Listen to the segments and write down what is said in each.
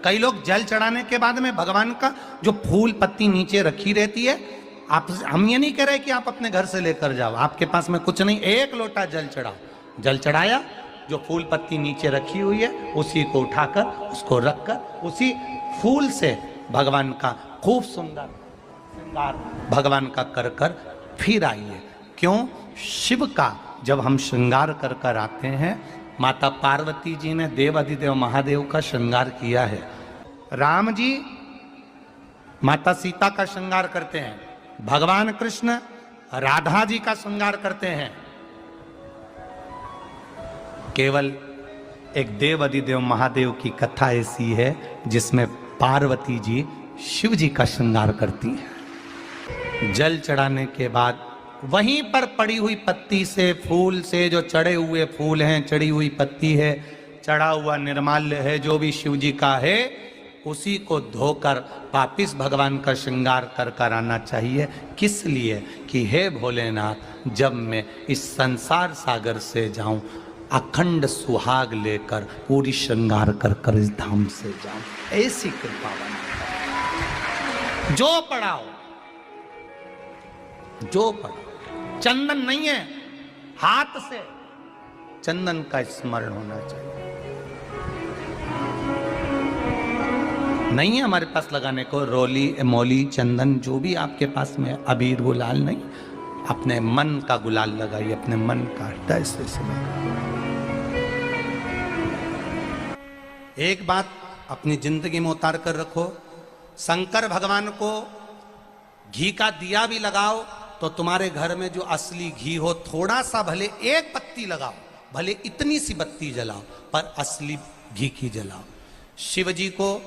कई लोग जल चढ़ाने के बाद में भगवान का जो फूल पत्ती नीचे रखी रहती है, आप, हम ये नहीं कह रहे कि आप अपने घर से लेकर जाओ, आपके पास में कुछ नहीं, एक लोटा जल चढ़ाओ, जल चढ़ाया, जो फूल पत्ती नीचे रखी हुई है उसी को उठाकर उसको रखकर उसी फूल से भगवान का खूब सुंदर श्रृंगार भगवान का कर कर फिर आइए। क्यों? शिव का जब हम श्रृंगार कर कर आते हैं, माता पार्वती जी ने देव अधिदेव महादेव का श्रृंगार किया है, राम जी माता सीता का श्रृंगार करते हैं, भगवान कृष्ण राधा जी का श्रृंगार करते हैं। केवल एक देव अधिदेव महादेव की कथा ऐसी है जिसमें पार्वती जी शिव जी का श्रृंगार करती हैं। जल चढ़ाने के बाद वहीं पर पड़ी हुई पत्ती से, फूल से, जो चढ़े हुए फूल हैं, चढ़ी हुई पत्ती है, चढ़ा हुआ निर्माल्य है, जो भी शिव जी का है, उसी को धोकर वापिस भगवान का श्रृंगार कर कर आना चाहिए। किस लिए? कि हे भोलेनाथ, जब मैं इस संसार सागर से जाऊं, अखंड सुहाग लेकर पूरी श्रृंगार कर कर इस धाम से जाऊं, ऐसी कृपा बना। जो पढ़ाओ, जो पढ़ाओ, चंदन नहीं है, हाथ से चंदन का स्मरण होना चाहिए। नहीं है हमारे पास लगाने को रोली, मौली, चंदन, जो भी आपके पास में, अबीर, गुलाल नहीं, अपने मन का गुलाल लगाइए, अपने मन का हृदय से। एक बात अपनी जिंदगी में उतार कर रखो, शंकर भगवान को घी का दिया भी लगाओ तो तुम्हारे घर में जो असली घी हो, थोड़ा सा भले एक पत्ती लगाओ, भले इतनी सी बत्ती जलाओ, पर असली घी की जलाओ। शिव जी को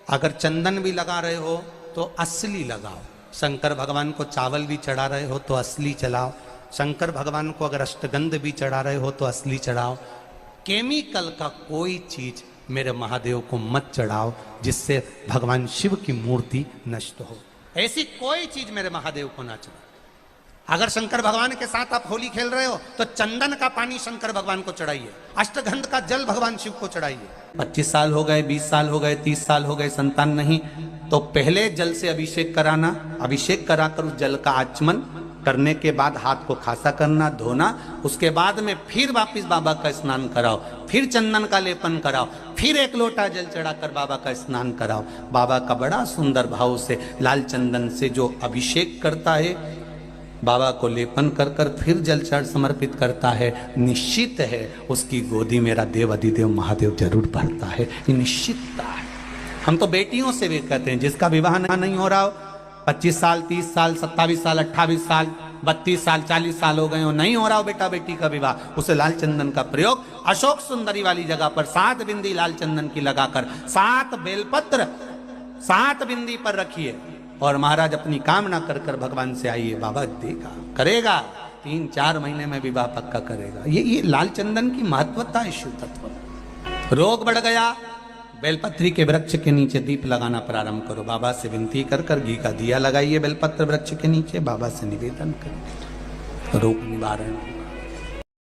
अगर चंदन भी लगा रहे हो तो असली लगाओ। शंकर भगवान को चावल भी चढ़ा रहे हो तो असली चढ़ाओ। शंकर भगवान को अगर अष्टगंध भी चढ़ा रहे हो तो असली चढ़ाओ। केमिकल का कोई चीज मेरे महादेव को मत चढ़ाओ जिससे भगवान शिव की मूर्ति नष्ट हो। ऐसी कोई चीज मेरे महादेव को ना चढ़ाओ। अगर शंकर भगवान के साथ आप होली खेल रहे हो तो चंदन का पानी शंकर भगवान को चढ़ाइए, अष्टगंध का जल भगवान शिव को चढ़ाइए। 25 साल हो गए, 20 साल हो गए, 30 साल हो गए, संतान नहीं, तो पहले जल से अभिषेक कराना, अभिषेक कराकर उस जल का आचमन करने के बाद हाथ को खासा करना, धोना, उसके बाद में फिर वापिस बाबा का स्नान कराओ, फिर चंदन का लेपन कराओ, फिर एक लोटा जल चढ़ाकर बाबा का स्नान कराओ। बाबा का बड़ा सुंदर भाव से लाल चंदन से जो अभिषेक करता है, बाबा को लेपन कर कर फिर जल चढ़ समर्पित करता है, निश्चित है उसकी गोदी मेरा देव अधिदेव महादेव जरूर भरता है, ये निश्चितता है। हम तो बेटियों से भी कहते हैं, जिसका विवाह नहीं हो रहा हो, 25 साल, 30 साल, 27 साल, 28 साल, 32 साल, 40 साल हो गए हो, नहीं हो रहा हो बेटा बेटी का विवाह, उसे लाल चंदन का प्रयोग अशोक सुंदरी वाली जगह पर 7 बिंदी लाल चंदन की लगाकर 7 बेलपत्र 7 बिंदी पर रखिए और महाराज अपनी कामना कर कर भगवान से आइए, बाबा देगा, करेगा, 3-4 महीने में विवाह पक्का करेगा। ये लाल चंदन की महत्वता है शिव तत्व। रोग बढ़ गया, बेलपत्री के वृक्ष के नीचे दीप लगाना प्रारंभ करो, बाबा से विनती कर कर घी का दिया लगाइए बेलपत्र वृक्ष के नीचे, बाबा से निवेदन करें, रोग निवारण।